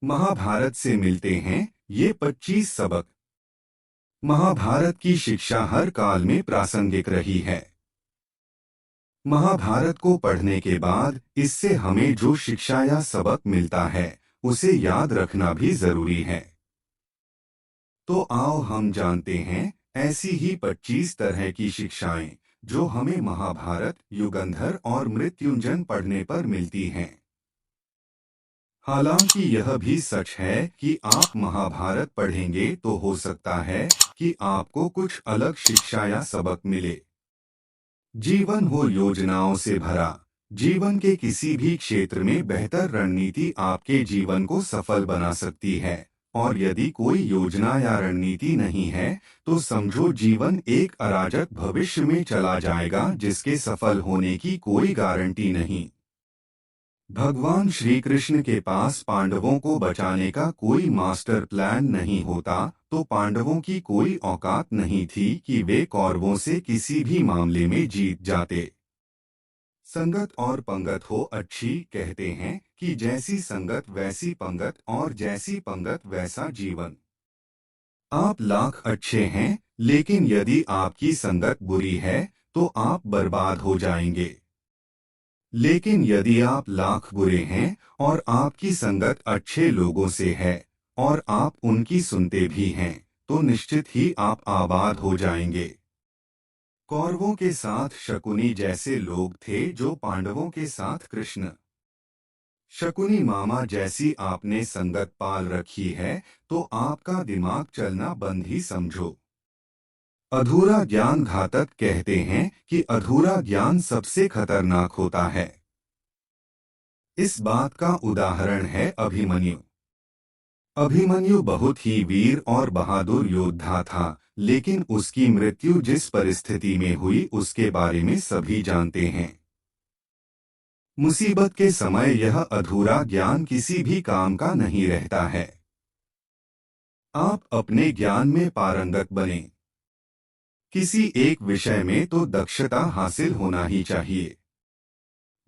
महाभारत से मिलते हैं ये 25 सबक। महाभारत की शिक्षा हर काल में प्रासंगिक रही है। महाभारत को पढ़ने के बाद इससे हमें जो शिक्षा या सबक मिलता है उसे याद रखना भी जरूरी है। तो आओ हम जानते हैं ऐसी ही 25 तरह की शिक्षाएं जो हमें महाभारत, युगंधर और मृत्युंजय पढ़ने पर मिलती हैं। हालांकि यह भी सच है कि आप महाभारत पढ़ेंगे तो हो सकता है कि आपको कुछ अलग शिक्षा या सबक मिले। जीवन हो योजनाओं से भरा। जीवन के किसी भी क्षेत्र में बेहतर रणनीति आपके जीवन को सफल बना सकती है, और यदि कोई योजना या रणनीति नहीं है तो समझो जीवन एक अराजक भविष्य में चला जाएगा जिसके सफल होने की कोई गारंटी नहीं। भगवान श्री कृष्ण के पास पांडवों को बचाने का कोई मास्टर प्लान नहीं होता तो पांडवों की कोई औकात नहीं थी कि वे कौरवों से किसी भी मामले में जीत जाते। संगत और पंगत हो अच्छी, कहते हैं कि जैसी संगत वैसी पंगत और जैसी पंगत वैसा जीवन। आप लाख अच्छे हैं लेकिन यदि आपकी संगत बुरी है तो आप बर्बाद हो जाएंगे। लेकिन यदि आप लाख बुरे हैं और आपकी संगत अच्छे लोगों से है और आप उनकी सुनते भी हैं तो निश्चित ही आप आबाद हो जाएंगे। कौरवों के साथ शकुनी जैसे लोग थे जो पांडवों के साथ कृष्ण। शकुनी मामा जैसी आपने संगत पाल रखी है तो आपका दिमाग चलना बंद ही समझो। अधूरा ज्ञान घातक, कहते हैं कि अधूरा ज्ञान सबसे खतरनाक होता है। इस बात का उदाहरण है अभिमन्यु। अभिमन्यु बहुत ही वीर और बहादुर योद्धा था, लेकिन उसकी मृत्यु जिस परिस्थिति में हुई उसके बारे में सभी जानते हैं। मुसीबत के समय यह अधूरा ज्ञान किसी भी काम का नहीं रहता है। आप अपने ज्ञान में पारंगत बने। किसी एक विषय में तो दक्षता हासिल होना ही चाहिए।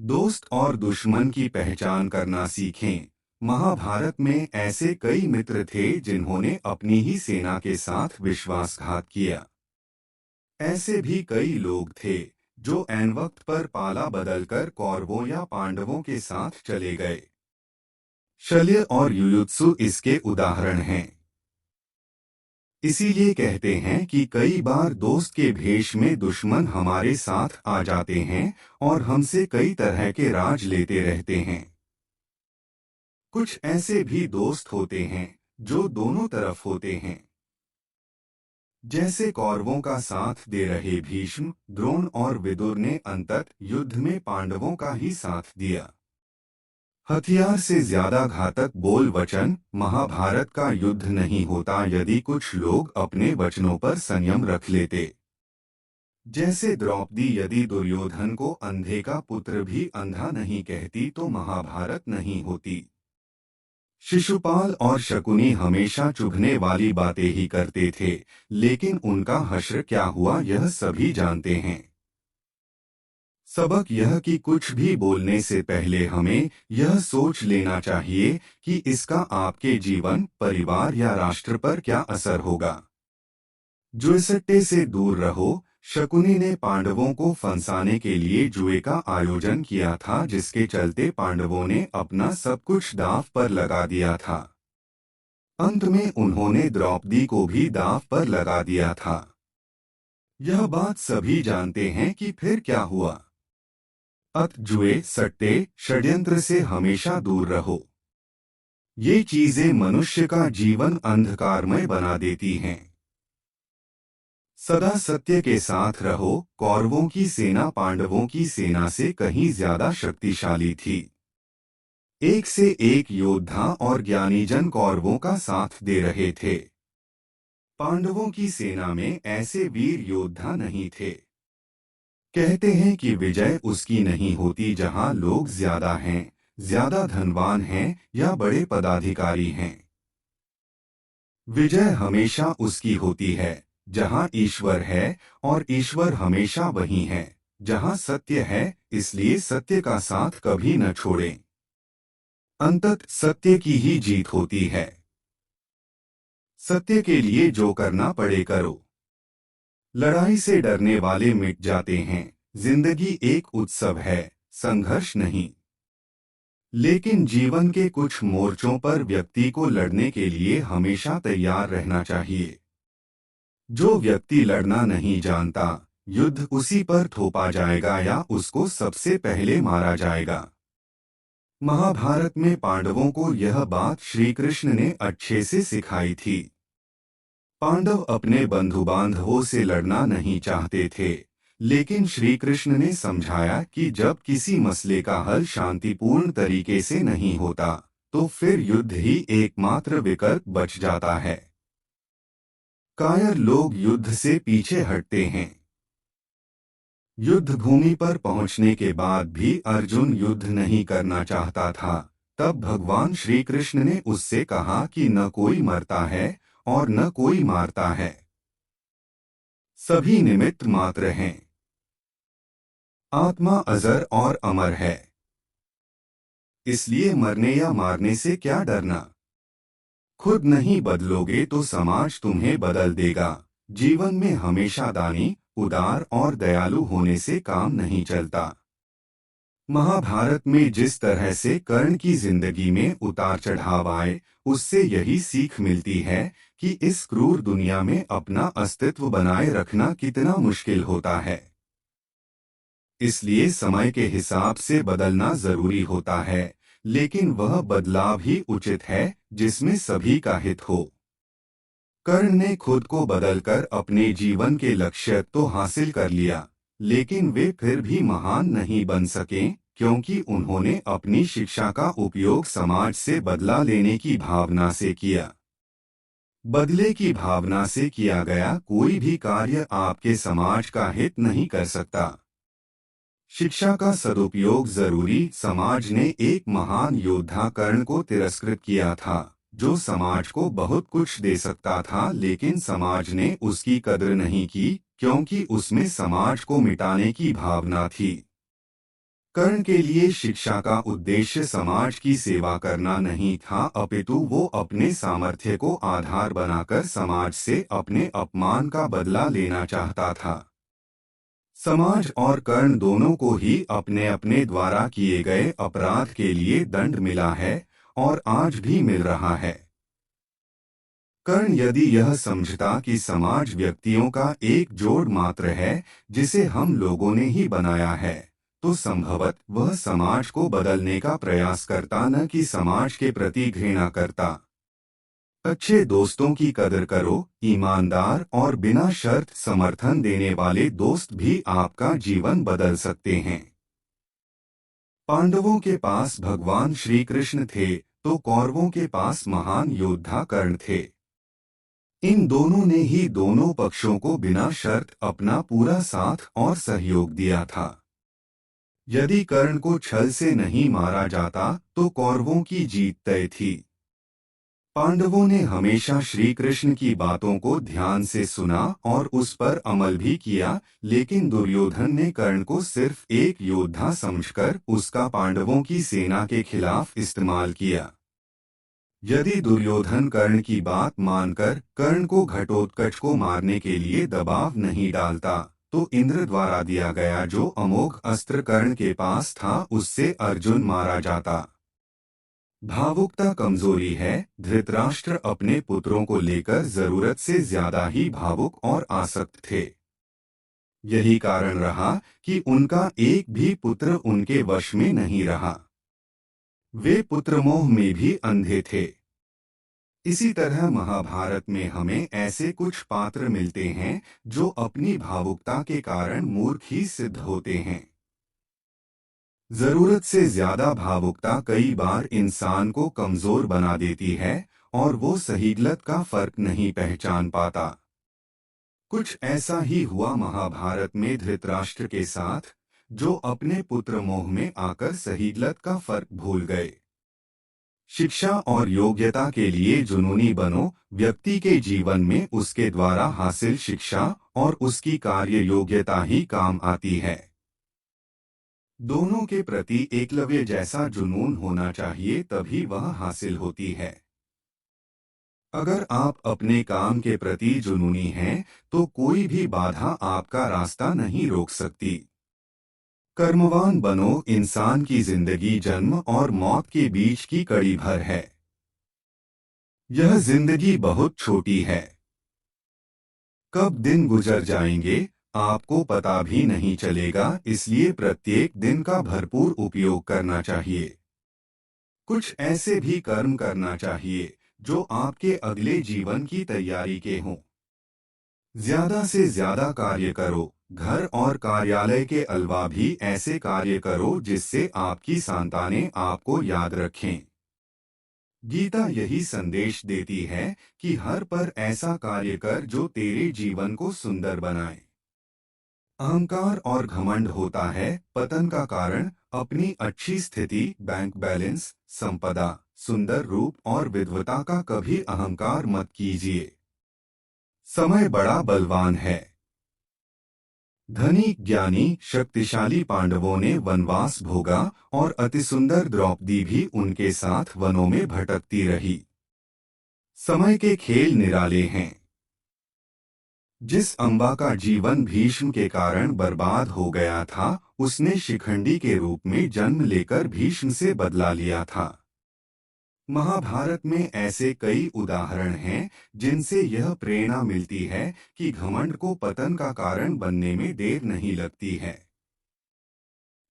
दोस्त और दुश्मन की पहचान करना सीखें। महाभारत में ऐसे कई मित्र थे जिन्होंने अपनी ही सेना के साथ विश्वासघात किया। ऐसे भी कई लोग थे जो ऐन वक्त पर पाला बदलकर कौरवों या पांडवों के साथ चले गए। शल्य और युयुत्सु इसके उदाहरण हैं। इसीलिए कहते हैं कि कई बार दोस्त के भेष में दुश्मन हमारे साथ आ जाते हैं और हमसे कई तरह के राज लेते रहते हैं। कुछ ऐसे भी दोस्त होते हैं जो दोनों तरफ होते हैं। जैसे कौरवों का साथ दे रहे भीष्म, द्रोण और विदुर ने अंततः युद्ध में पांडवों का ही साथ दिया। हथियार से ज्यादा घातक बोल वचन। महाभारत का युद्ध नहीं होता यदि कुछ लोग अपने वचनों पर संयम रख लेते। जैसे द्रौपदी यदि दुर्योधन को अंधे का पुत्र भी अंधा नहीं कहती तो महाभारत नहीं होती। शिशुपाल और शकुनी हमेशा चुभने वाली बातें ही करते थे, लेकिन उनका हश्र क्या हुआ यह सभी जानते हैं। सबक यह कि कुछ भी बोलने से पहले हमें यह सोच लेना चाहिए कि इसका आपके जीवन, परिवार या राष्ट्र पर क्या असर होगा। जुएसट्टे से दूर रहो। शकुनी ने पांडवों को फंसाने के लिए जुए का आयोजन किया था जिसके चलते पांडवों ने अपना सब कुछ दांव पर लगा दिया था। अंत में उन्होंने द्रौपदी को भी दांव पर लगा दिया था। यह बात सभी जानते हैं कि फिर क्या हुआ। जुए, सट्टे, षड्यंत्र से हमेशा दूर रहो। ये चीजें मनुष्य का जीवन अंधकारमय बना देती हैं। सदा सत्य के साथ रहो। कौरवों की सेना पांडवों की सेना से कहीं ज्यादा शक्तिशाली थी। एक से एक योद्धा और ज्ञानीजन कौरवों का साथ दे रहे थे। पांडवों की सेना में ऐसे वीर योद्धा नहीं थे। कहते हैं कि विजय उसकी नहीं होती जहां लोग ज्यादा हैं, ज्यादा धनवान हैं या बड़े पदाधिकारी हैं। विजय हमेशा उसकी होती है जहां ईश्वर है, और ईश्वर हमेशा वही है जहां सत्य है, इसलिए सत्य का साथ कभी न छोड़ें। अंततः सत्य की ही जीत होती है। सत्य के लिए जो करना पड़े करो। लड़ाई से डरने वाले मिट जाते हैं। जिंदगी एक उत्सव है, संघर्ष नहीं। लेकिन जीवन के कुछ मोर्चों पर व्यक्ति को लड़ने के लिए हमेशा तैयार रहना चाहिए। जो व्यक्ति लड़ना नहीं जानता, युद्ध उसी पर थोपा जाएगा या उसको सबसे पहले मारा जाएगा। महाभारत में पांडवों को यह बात श्री कृष्ण ने अच्छे से सिखाई थी। पांडव अपने बंधु बांधवों से लड़ना नहीं चाहते थे, लेकिन श्री कृष्ण ने समझाया कि जब किसी मसले का हल शांतिपूर्ण तरीके से नहीं होता, तो फिर युद्ध ही एकमात्र विकल्प बच जाता है। कायर लोग युद्ध से पीछे हटते हैं। युद्ध भूमि पर पहुंचने के बाद भी अर्जुन युद्ध नहीं करना चाहता था। तब भगवान श्री कृष्ण ने उससे कहा कि न कोई मरता है और न कोई मारता है, सभी निमित्त मात्र हैं। आत्मा अजर और अमर है, इसलिए मरने या मारने से क्या डरना। खुद नहीं बदलोगे तो समाज तुम्हें बदल देगा। जीवन में हमेशा दानी, उदार और दयालु होने से काम नहीं चलता। महाभारत में जिस तरह से कर्ण की जिंदगी में उतार चढ़ाव आए, उससे यही सीख मिलती है कि इस क्रूर दुनिया में अपना अस्तित्व बनाए रखना कितना मुश्किल होता है। इसलिए समय के हिसाब से बदलना जरूरी होता है, लेकिन वह बदलाव ही उचित है जिसमें सभी का हित हो। कर्ण ने खुद को बदलकर अपने जीवन के लक्ष्य तो हासिल कर लिया, लेकिन वे फिर भी महान नहीं बन सके, क्योंकि उन्होंने अपनी शिक्षा का उपयोग समाज से बदला लेने की भावना से किया। बदले की भावना से किया गया कोई भी कार्य आपके समाज का हित नहीं कर सकता। शिक्षा का सदुपयोग जरूरी। समाज ने एक महान योद्धा कर्ण को तिरस्कृत किया था, जो समाज को बहुत कुछ दे सकता था, लेकिन समाज ने उसकी कद्र नहीं की, क्योंकि उसमें समाज को मिटाने की भावना थी। कर्ण के लिए शिक्षा का उद्देश्य समाज की सेवा करना नहीं था, अपितु वो अपने सामर्थ्य को आधार बनाकर समाज से अपने अपमान का बदला लेना चाहता था। समाज और कर्ण दोनों को ही अपने अपने द्वारा किए गए अपराध के लिए दंड मिला है और आज भी मिल रहा है। कर्ण यदि यह समझता कि समाज व्यक्तियों का एक जोड़ मात्र है जिसे हम लोगों ने ही बनाया है, तो संभवत वह समाज को बदलने का प्रयास करता, न कि समाज के प्रति घृणा करता। अच्छे दोस्तों की कदर करो। ईमानदार और बिना शर्त समर्थन देने वाले दोस्त भी आपका जीवन बदल सकते हैं। पांडवों के पास भगवान श्री कृष्ण थे, तो कौरवों के पास महान योद्धा कर्ण थे। इन दोनों ने ही दोनों पक्षों को बिना शर्त अपना पूरा साथ और सहयोग दिया था। यदि कर्ण को छल से नहीं मारा जाता, तो कौरवों की जीत तय थी। पांडवों ने हमेशा श्री कृष्ण की बातों को ध्यान से सुना और उस पर अमल भी किया, लेकिन दुर्योधन ने कर्ण को सिर्फ एक योद्धा समझकर उसका पांडवों की सेना के खिलाफ इस्तेमाल किया। यदि दुर्योधन कर्ण की बात मानकर कर्ण को घटोत्कच को मारने के लिए दबाव नहीं डालता, तो इंद्र द्वारा दिया गया जो अमोघ अस्त्र कर्ण के पास था, उससे अर्जुन मारा जाता। भावुकता कमजोरी है। धृतराष्ट्र अपने पुत्रों को लेकर जरूरत से ज्यादा ही भावुक और आसक्त थे। यही कारण रहा कि उनका एक भी पुत्र उनके वश में नहीं रहा। वे पुत्रमोह में भी अंधे थे। इसी तरह महाभारत में हमें ऐसे कुछ पात्र मिलते हैं जो अपनी भावुकता के कारण मूर्ख ही सिद्ध होते हैं। जरूरत से ज्यादा भावुकता कई बार इंसान को कमजोर बना देती है और वो सही गलत का फर्क नहीं पहचान पाता। कुछ ऐसा ही हुआ महाभारत में धृतराष्ट्र के साथ, जो अपने पुत्र मोह में आकर सही गलत का फर्क भूल गए। शिक्षा और योग्यता के लिए जुनूनी बनो। व्यक्ति के जीवन में उसके द्वारा हासिल शिक्षा और उसकी कार्य योग्यता ही काम आती है। दोनों के प्रति एकलव्य जैसा जुनून होना चाहिए, तभी वह हासिल होती है। अगर आप अपने काम के प्रति जुनूनी हैं, तो कोई भी बाधा आपका रास्ता नहीं रोक सकती। कर्मवान बनो। इंसान की जिंदगी जन्म और मौत के बीच की कड़ी भर है। यह जिंदगी बहुत छोटी है। कब दिन गुजर जाएंगे आपको पता भी नहीं चलेगा, इसलिए प्रत्येक दिन का भरपूर उपयोग करना चाहिए। कुछ ऐसे भी कर्म करना चाहिए जो आपके अगले जीवन की तैयारी के हों। ज्यादा से ज्यादा कार्य करो। घर और कार्यालय के अलावा भी ऐसे कार्य करो जिससे आपकी संतानें आपको याद रखें। गीता यही संदेश देती है कि हर पर ऐसा कार्य कर जो तेरे जीवन को सुंदर बनाए। अहंकार और घमंड होता है पतन का कारण। अपनी अच्छी स्थिति, बैंक बैलेंस, संपदा, सुंदर रूप और विद्वता का कभी अहंकार मत कीजिए। समय बड़ा बलवान है। धनी, ज्ञानी, शक्तिशाली पांडवों ने वनवास भोगा और अतिसुंदर द्रौपदी भी उनके साथ वनों में भटकती रही। समय के खेल निराले हैं। जिस अम्बा का जीवन भीष्म के कारण बर्बाद हो गया था, उसने शिखंडी के रूप में जन्म लेकर भीष्म से बदला लिया था। महाभारत में ऐसे कई उदाहरण हैं जिनसे यह प्रेरणा मिलती है कि घमंड को पतन का कारण बनने में देर नहीं लगती है।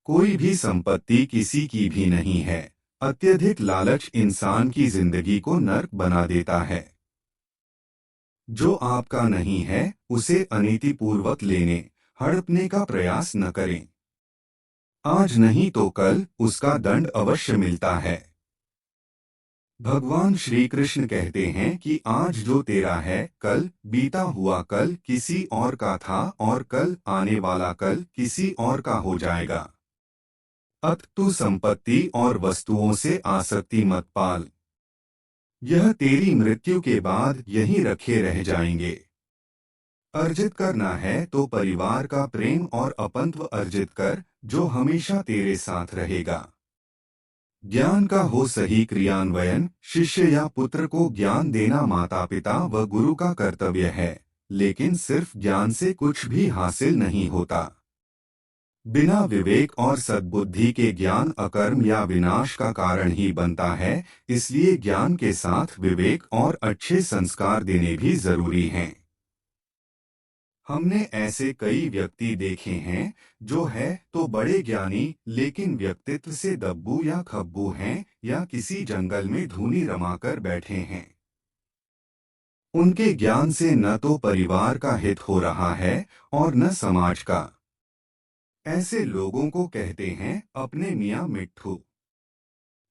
कोई भी संपत्ति किसी की भी नहीं है। अत्यधिक लालच इंसान की जिंदगी को नर्क बना देता है। जो आपका नहीं है उसे अनीतिपूर्वक लेने, हड़पने का प्रयास न करें। आज नहीं तो कल उसका दंड अवश्य मिलता है। भगवान श्री कृष्ण कहते हैं कि आज जो तेरा है, कल बीता हुआ कल किसी और का था और कल आने वाला कल किसी और का हो जाएगा। अत तू संपत्ति और वस्तुओं से आसक्ति मत पाल। यह तेरी मृत्यु के बाद यहीं रखे रह जाएंगे। अर्जित करना है तो परिवार का प्रेम और अपनत्व अर्जित कर, जो हमेशा तेरे साथ रहेगा। ज्ञान का हो सही क्रियान्वयन। शिष्य या पुत्र को ज्ञान देना माता पिता व गुरु का कर्तव्य है, लेकिन सिर्फ ज्ञान से कुछ भी हासिल नहीं होता। बिना विवेक और सद्बुद्धि के ज्ञान अकर्म या विनाश का कारण ही बनता है, इसलिए ज्ञान के साथ विवेक और अच्छे संस्कार देने भी जरूरी हैं। हमने ऐसे कई व्यक्ति देखे हैं जो है तो बड़े ज्ञानी, लेकिन व्यक्तित्व से दब्बू या खब्बू हैं या किसी जंगल में धूनी रमाकर बैठे हैं। उनके ज्ञान से न तो परिवार का हित हो रहा है और न समाज का। ऐसे लोगों को कहते हैं अपने मियाँ मिट्ठू।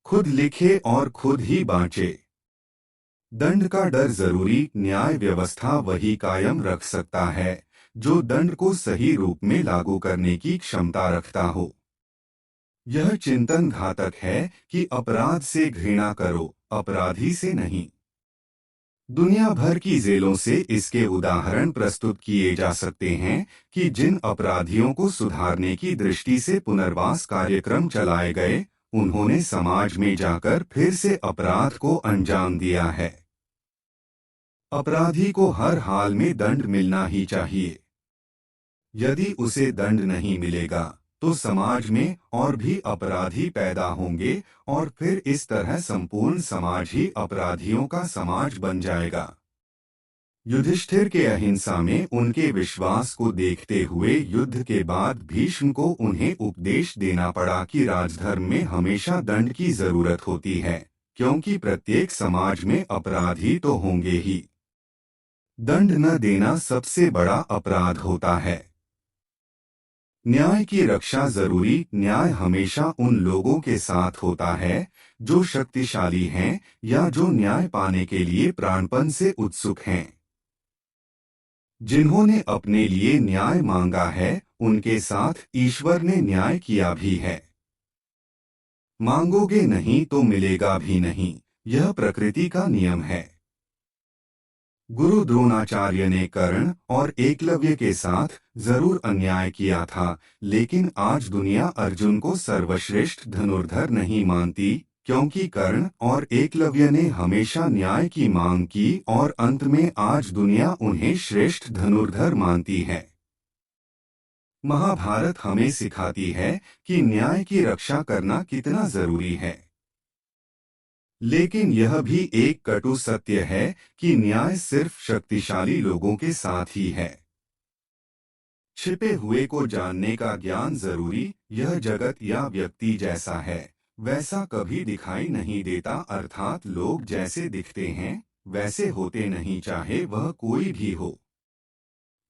खुद लिखे और खुद ही बाँचे। दंड का डर जरूरी। न्याय व्यवस्था वही कायम रख सकता है जो दंड को सही रूप में लागू करने की क्षमता रखता हो। यह चिंतन घातक है कि अपराध से घृणा करो, अपराधी से नहीं। दुनिया भर की जेलों से इसके उदाहरण प्रस्तुत किए जा सकते हैं कि जिन अपराधियों को सुधारने की दृष्टि से पुनर्वास कार्यक्रम चलाए गए, उन्होंने समाज में जाकर फिर से अपराध को अंजाम दिया है। अपराधी को हर हाल में दंड मिलना ही चाहिए। यदि उसे दंड नहीं मिलेगा तो समाज में और भी अपराधी पैदा होंगे और फिर इस तरह संपूर्ण समाज ही अपराधियों का समाज बन जाएगा। युधिष्ठिर के अहिंसा में उनके विश्वास को देखते हुए युद्ध के बाद भीष्म को उन्हें उपदेश देना पड़ा कि राजधर्म में हमेशा दंड की जरूरत होती है, क्योंकि प्रत्येक समाज में अपराधी तो होंगे ही। दंड न देना सबसे बड़ा अपराध होता है। न्याय की रक्षा जरूरी। न्याय हमेशा उन लोगों के साथ होता है जो शक्तिशाली हैं या जो न्याय पाने के लिए प्राणपण से उत्सुक हैं। जिन्होंने अपने लिए न्याय मांगा है, उनके साथ ईश्वर ने न्याय किया भी है। मांगोगे नहीं तो मिलेगा भी नहीं, यह प्रकृति का नियम है। गुरु द्रोणाचार्य ने कर्ण और एकलव्य के साथ जरूर अन्याय किया था, लेकिन आज दुनिया अर्जुन को सर्वश्रेष्ठ धनुर्धर नहीं मानती, क्योंकि कर्ण और एकलव्य ने हमेशा न्याय की मांग की और अंत में आज दुनिया उन्हें श्रेष्ठ धनुर्धर मानती है। महाभारत हमें सिखाती है कि न्याय की रक्षा करना कितना जरूरी है। लेकिन यह भी एक कटु सत्य है कि न्याय सिर्फ शक्तिशाली लोगों के साथ ही है। छिपे हुए को जानने का ज्ञान जरूरी, यह जगत या व्यक्ति जैसा है वैसा कभी दिखाई नहीं देता, अर्थात लोग जैसे दिखते हैं वैसे होते नहीं, चाहे वह कोई भी हो।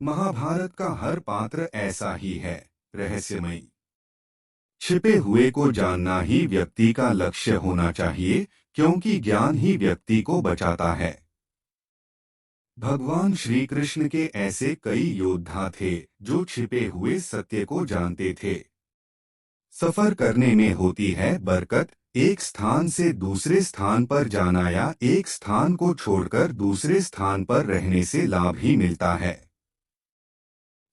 महाभारत का हर पात्र ऐसा ही है, रहस्यमयी। छिपे हुए को जानना ही व्यक्ति का लक्ष्य होना चाहिए, क्योंकि ज्ञान ही व्यक्ति को बचाता है। भगवान श्री कृष्ण के ऐसे कई योद्धा थे जो छिपे हुए सत्य को जानते थे। सफर करने में होती है बरकत, एक स्थान से दूसरे स्थान पर जाना या एक स्थान को छोड़कर दूसरे स्थान पर रहने से लाभ ही मिलता है।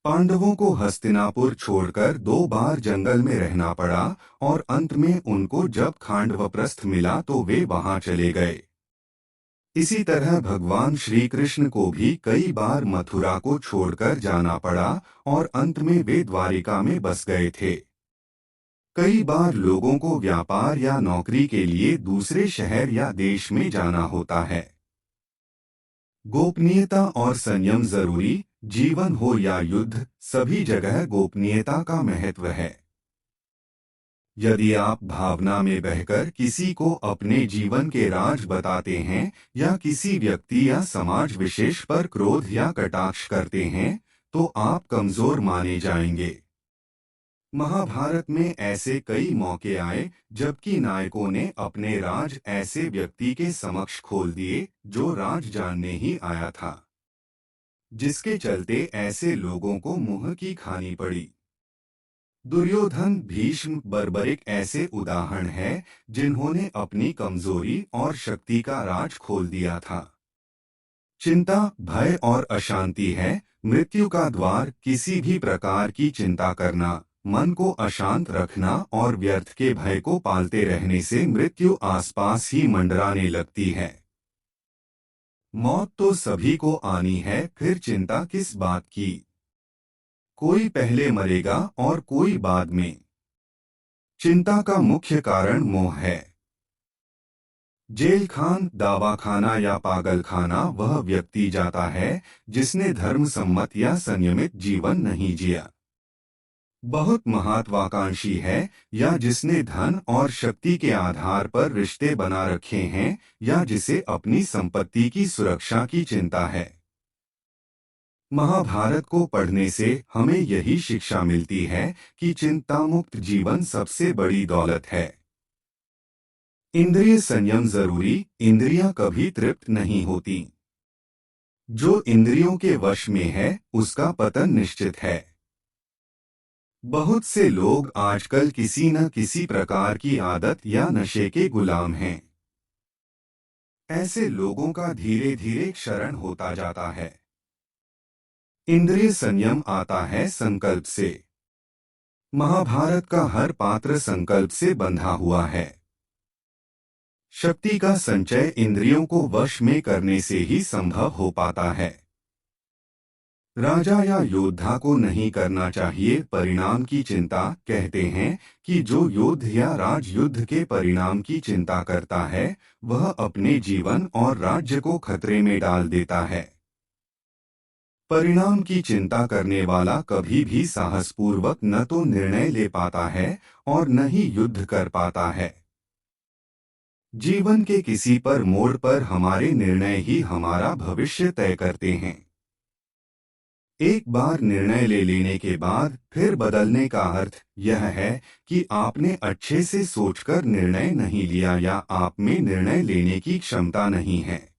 पांडवों को हस्तिनापुर छोड़कर 2 बार जंगल में रहना पड़ा और अंत में उनको जब खांडवप्रस्थ मिला तो वे वहां चले गए। इसी तरह भगवान श्री कृष्ण को भी कई बार मथुरा को छोड़कर जाना पड़ा और अंत में वे द्वारिका में बस गए थे। कई बार लोगों को व्यापार या नौकरी के लिए दूसरे शहर या देश में जाना होता है। गोपनीयता और संयम जरूरी, जीवन हो या युद्ध, सभी जगह गोपनीयता का महत्व है। यदि आप भावना में बहकर किसी को अपने जीवन के राज बताते हैं या किसी व्यक्ति या समाज विशेष पर क्रोध या कटाक्ष करते हैं, तो आप कमजोर माने जाएंगे। महाभारत में ऐसे कई मौके आए जबकि नायकों ने अपने राज ऐसे व्यक्ति के समक्ष खोल दिए जो राज जानने ही आया था, जिसके चलते ऐसे लोगों को मुंह की खानी पड़ी। दुर्योधन, भीष्म, बर्बरिक ऐसे उदाहरण हैं जिन्होंने अपनी कमजोरी और शक्ति का राज खोल दिया था। चिंता, भय और अशांति है मृत्यु का द्वार। किसी भी प्रकार की चिंता करना, मन को अशांत रखना और व्यर्थ के भय को पालते रहने से मृत्यु आसपास ही मंडराने लगती है। मौत तो सभी को आनी है, फिर चिंता किस बात की। कोई पहले मरेगा और कोई बाद में। चिंता का मुख्य कारण मोह है। जेल खान, दवाखाना या पागलखाना वह व्यक्ति जाता है जिसने धर्म सम्मत या संयमित जीवन नहीं जिया। बहुत महत्वाकांक्षी है या जिसने धन और शक्ति के आधार पर रिश्ते बना रखे हैं या जिसे अपनी संपत्ति की सुरक्षा की चिंता है। महाभारत को पढ़ने से हमें यही शिक्षा मिलती है कि चिंतामुक्त जीवन सबसे बड़ी दौलत है। इंद्रिय संयम जरूरी, इंद्रियां कभी तृप्त नहीं होती। जो इंद्रियों के वश में है उसका पतन निश्चित है। बहुत से लोग आजकल किसी न किसी प्रकार की आदत या नशे के गुलाम हैं। ऐसे लोगों का धीरे धीरे क्षरण होता जाता है। इंद्रिय संयम आता है संकल्प से। महाभारत का हर पात्र संकल्प से बंधा हुआ है। शक्ति का संचय इंद्रियों को वश में करने से ही संभव हो पाता है। राजा या योद्धा को नहीं करना चाहिए परिणाम की चिंता। कहते हैं कि जो योद्ध या राजयुद्ध के परिणाम की चिंता करता है वह अपने जीवन और राज्य को खतरे में डाल देता है। परिणाम की चिंता करने वाला कभी भी साहसपूर्वक न तो निर्णय ले पाता है और न ही युद्ध कर पाता है। जीवन के किसी पर मोड़ पर हमारे निर्णय ही हमारा भविष्य तय करते हैं। एक बार निर्णय ले लेने के बाद फिर बदलने का अर्थ यह है कि आपने अच्छे से सोचकर निर्णय नहीं लिया या आप में निर्णय लेने की क्षमता नहीं है।